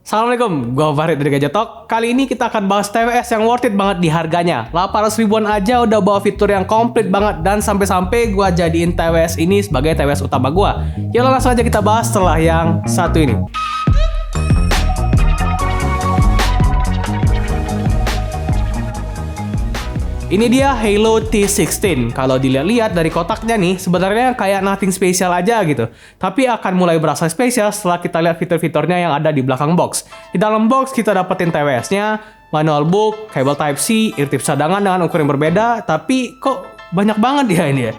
Assalamualaikum, gue Farid dari Gadgetalk. Kali ini kita akan bahas TWS yang worth it banget di harganya. 800 ribuan aja udah bawa fitur yang komplit banget. Dan sampai-sampai gue jadiin TWS ini sebagai TWS utama gue. Yuk langsung aja kita bahas setelah yang satu ini. Ini dia Halo T16. Kalau dilihat-lihat dari kotaknya nih, sebenarnya kayak nothing spesial aja gitu. Tapi akan mulai berasa spesial setelah kita lihat fitur-fiturnya yang ada di belakang box. Di dalam box kita dapetin TWS-nya, manual book, kabel Type-C, eartips cadangan dengan ukuran yang berbeda. Tapi kok banyak banget ya ini ya.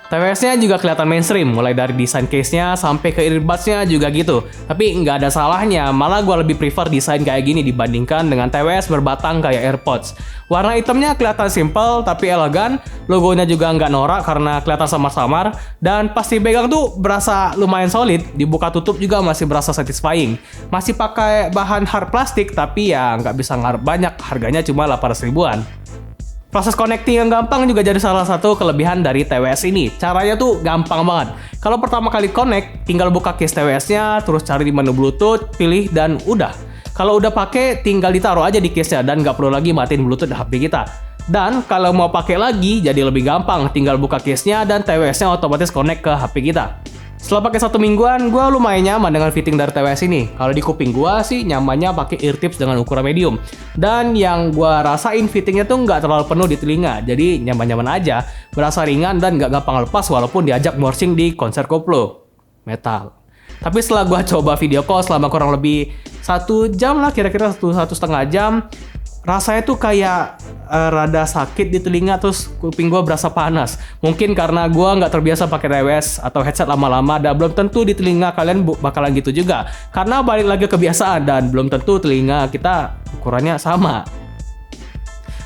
TWS-nya juga kelihatan mainstream, mulai dari desain case-nya sampai ke earbuds-nya juga gitu. Tapi nggak ada salahnya, malah gue lebih prefer desain kayak gini dibandingkan dengan TWS berbatang kayak AirPods. Warna hitamnya kelihatan simple tapi elegan, logonya juga nggak norak karena kelihatan samar-samar, dan pas dipegang tuh berasa lumayan solid, dibuka tutup juga masih berasa satisfying. Masih pakai bahan hard plastik tapi ya nggak bisa ngarep banyak, harganya cuma 800 ribuan. Proses connecting yang gampang juga jadi salah satu kelebihan dari TWS ini. Caranya tuh gampang banget. Kalau pertama kali connect, tinggal buka case TWS-nya, terus cari di menu Bluetooth, pilih, dan udah. Kalau udah pakai, tinggal ditaruh aja di case-nya dan nggak perlu lagi matiin Bluetooth HP kita. Dan kalau mau pakai lagi, jadi lebih gampang. Tinggal buka case-nya dan TWS-nya otomatis connect ke HP kita. Setelah pakai 1 mingguan, gue lumayan nyaman dengan fitting dari TWS ini. Kalau di kuping gue sih nyamannya pakai eartips dengan ukuran medium. Dan yang gue rasain fittingnya tuh nggak terlalu penuh di telinga. Jadi nyaman-nyaman aja, berasa ringan dan nggak gampang lepas walaupun diajak morsing di konser koplo metal. Tapi setelah gue coba video call selama kurang lebih 1 jam lah, kira-kira 1,5 jam, rasanya tuh kayak rada sakit di telinga, terus kuping gue berasa panas. Mungkin karena gue nggak terbiasa pakai TWS atau headset lama-lama, dan belum tentu di telinga kalian bakalan gitu juga. Karena balik lagi kebiasaan dan belum tentu telinga kita ukurannya sama.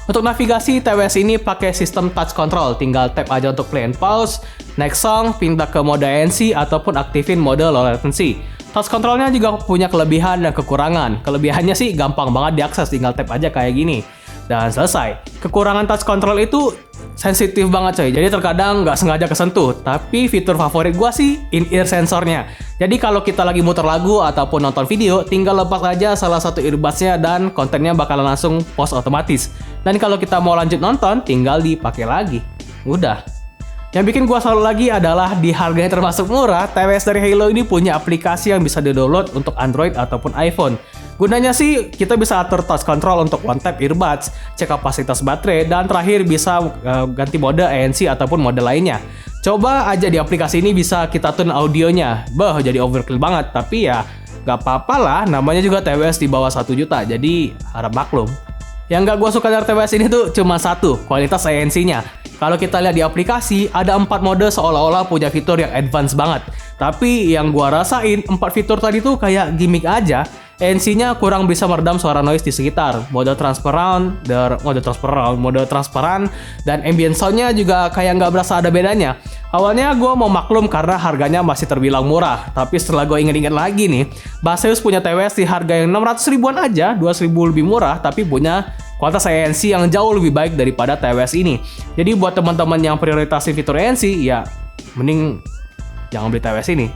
Untuk navigasi, TWS ini pakai sistem touch control. Tinggal tap aja untuk play and pause, next song, pindah ke mode ANC, ataupun aktifin mode low latency. Touch controlnya juga punya kelebihan dan kekurangan. Kelebihannya sih gampang banget diakses, tinggal tap aja kayak gini. Dan selesai. Kekurangan touch control itu sensitif banget coy. Jadi terkadang nggak sengaja kesentuh. Tapi fitur favorit gua sih in-ear sensornya. Jadi kalau kita lagi muter lagu ataupun nonton video, tinggal lepas aja salah satu earbuds-nya dan kontennya bakalan langsung pause otomatis. Dan kalau kita mau lanjut nonton, tinggal dipakai lagi. Udah. Yang bikin gua salut lagi adalah di harganya termasuk murah, TWS dari Halo ini punya aplikasi yang bisa di-download untuk Android ataupun iPhone. Gunanya sih kita bisa atur touch control untuk one tap earbuds, cek kapasitas baterai, dan terakhir bisa ganti mode ANC ataupun mode lainnya. Coba aja di aplikasi ini bisa kita tune audionya. Jadi overkill banget, tapi ya gak apa-apa lah, namanya juga TWS di bawah 1 juta, jadi harap maklum. Yang gak gue suka dari TWS ini tuh cuma satu, kualitas ANC-nya. Kalau kita lihat di aplikasi, ada 4 mode seolah-olah punya fitur yang advance banget. Tapi yang gue rasain, 4 fitur tadi tuh kayak gimmick aja. ANC-nya kurang bisa meredam suara noise di sekitar. Mode transparan, dan ambient sound-nya juga kayak nggak berasa ada bedanya. Awalnya gue mau maklum karena harganya masih terbilang murah. Tapi setelah gue inget-inget lagi nih, Baseus punya TWS di harga yang 600 ribuan aja, 200 ribu lebih murah, tapi punya kualitas ANC yang jauh lebih baik daripada TWS ini. Jadi buat teman-teman yang prioritasin fitur ANC, ya mending jangan beli TWS ini.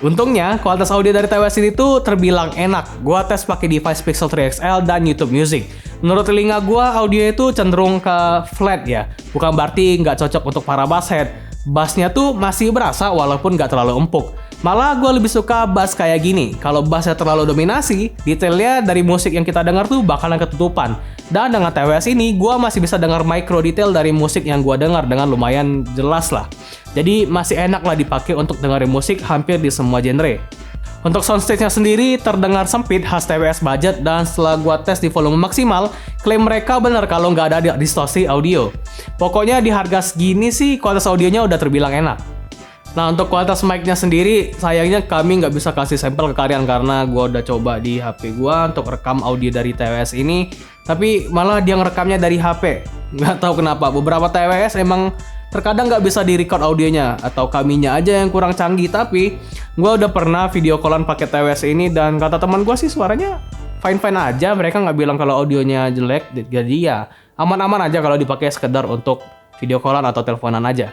Untungnya, kualitas audio dari TWS ini tuh terbilang enak. Gua tes pakai device Pixel 3 XL dan YouTube Music. Menurut telinga gua, audio itu cenderung ke flat ya. Bukan berarti nggak cocok untuk para basshead. Bassnya tuh masih berasa walaupun nggak terlalu empuk. Malah gue lebih suka bass kayak gini. Kalau bassnya terlalu dominasi, detailnya dari musik yang kita dengar tuh bakalan ketutupan. Dan dengan TWS ini, gue masih bisa dengar micro detail dari musik yang gue dengar dengan lumayan jelas lah. Jadi masih enak lah dipakai untuk dengerin musik hampir di semua genre. Untuk soundstage-nya sendiri terdengar sempit khas TWS budget, dan setelah gua tes di volume maksimal, klaim mereka bener kalau nggak ada distorsi audio. Pokoknya di harga segini sih kualitas audionya udah terbilang enak. Nah, untuk kualitas mic-nya sendiri, sayangnya kami nggak bisa kasih sampel ke kalian karena gua udah coba di HP gua untuk rekam audio dari TWS ini, tapi malah dia ngerekamnya dari HP. Nggak tahu kenapa, beberapa TWS emang terkadang nggak bisa di-record audionya, atau kaminya aja yang kurang canggih. Tapi gue udah pernah video callan pakai TWS ini, dan kata teman gue sih suaranya fine-fine aja. Mereka nggak bilang kalau audionya jelek, jadi ya aman-aman aja kalau dipakai sekedar untuk video callan atau teleponan aja.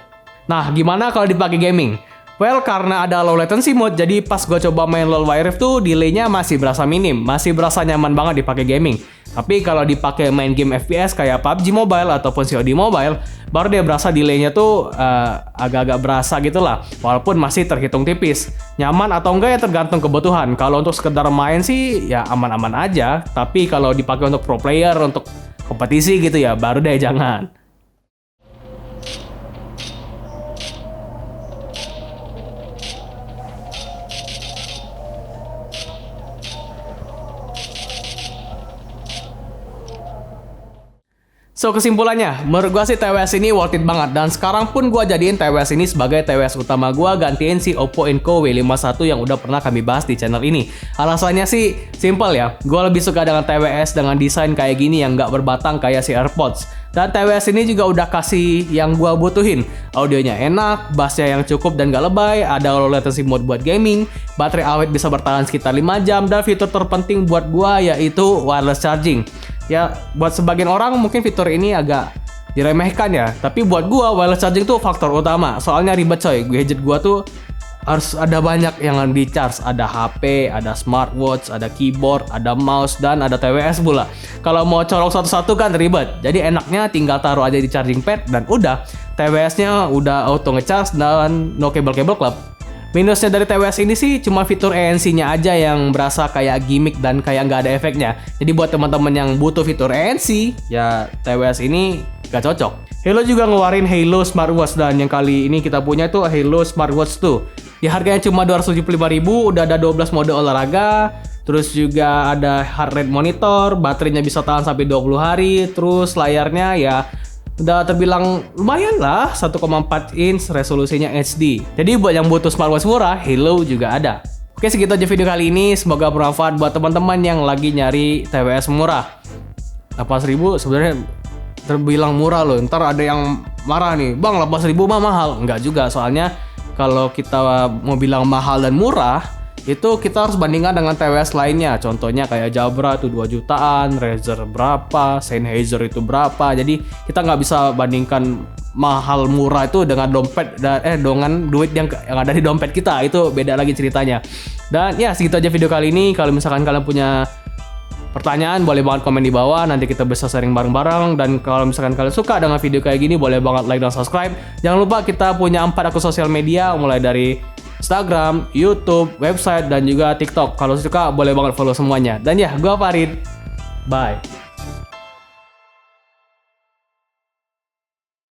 Nah, gimana kalau dipakai gaming? Well, karena ada low latency mode, jadi pas gue coba main LoL Wild Rift tuh delaynya masih berasa minim, masih berasa nyaman banget dipakai gaming. Tapi kalau dipakai main game FPS kayak PUBG Mobile ataupun COD Mobile, baru dia berasa delaynya tuh agak-agak berasa gitu lah. Walaupun masih terhitung tipis. Nyaman atau enggak ya tergantung kebutuhan. Kalau untuk sekedar main sih ya aman-aman aja. Tapi kalau dipakai untuk pro player, untuk kompetisi gitu ya, baru deh jangan. So kesimpulannya, menurut gua sih TWS ini worth it banget. Dan sekarang pun gua jadiin TWS ini sebagai TWS utama gua, gantiin si Oppo Enco W51 yang udah pernah kami bahas di channel ini. Alasannya sih simple ya, gua lebih suka dengan TWS dengan desain kayak gini yang nggak berbatang kayak si AirPods. Dan TWS ini juga udah kasih yang gua butuhin. Audionya enak, bassnya yang cukup dan gak lebay, ada low latency mode buat gaming, baterai awet bisa bertahan sekitar 5 jam, dan fitur terpenting buat gua yaitu wireless charging. Ya, buat sebagian orang mungkin fitur ini agak diremehkan ya. Tapi buat gua, wireless charging tuh faktor utama. Soalnya ribet coy, gadget gua tuh harus ada banyak yang di-charge. Ada HP, ada smartwatch, ada keyboard, ada mouse, dan ada TWS pula. Kalau mau colok satu-satu kan ribet. Jadi enaknya tinggal taruh aja di charging pad dan udah. TWS-nya udah auto nge-charge dan no cable-cable club. Minusnya dari TWS ini sih cuma fitur ANC-nya aja yang berasa kayak gimmick dan kayak nggak ada efeknya. Jadi buat teman-teman yang butuh fitur ANC, ya TWS ini nggak cocok. Halo juga ngeluarin Halo Smartwatch, dan yang kali ini kita punya itu Halo Smartwatch 2. Di harganya cuma 275.000, udah ada 12 mode olahraga, terus juga ada heart rate monitor, baterainya bisa tahan sampai 20 hari, terus layarnya ya udah terbilang lumayan lah, 1,4 inch, resolusinya HD. Jadi buat yang butuh smartwatch murah, Halo juga ada. Oke, segitu aja video kali ini. Semoga bermanfaat buat teman-teman yang lagi nyari TWS murah. 8.000 sebenarnya terbilang murah loh. Ntar ada yang marah nih, bang 8.000 mah mahal. Enggak juga, soalnya kalau kita mau bilang mahal dan murah, itu kita harus bandingkan dengan TWS lainnya. Contohnya kayak Jabra itu 2 jutaan, Razer berapa, Sennheiser itu berapa. Jadi kita nggak bisa bandingkan mahal murah itu dengan dompet dengan duit yang ada di dompet kita. Itu beda lagi ceritanya. Dan ya segitu aja video kali ini. Kalau misalkan kalian punya pertanyaan, boleh banget komen di bawah, nanti kita bisa sharing bareng-bareng. Dan kalau misalkan kalian suka dengan video kayak gini, boleh banget like dan subscribe. Jangan lupa kita punya 4 akun sosial media, mulai dari Instagram, YouTube, website, dan juga TikTok. Kalau suka boleh banget follow semuanya. Dan ya, gua Farid. Bye.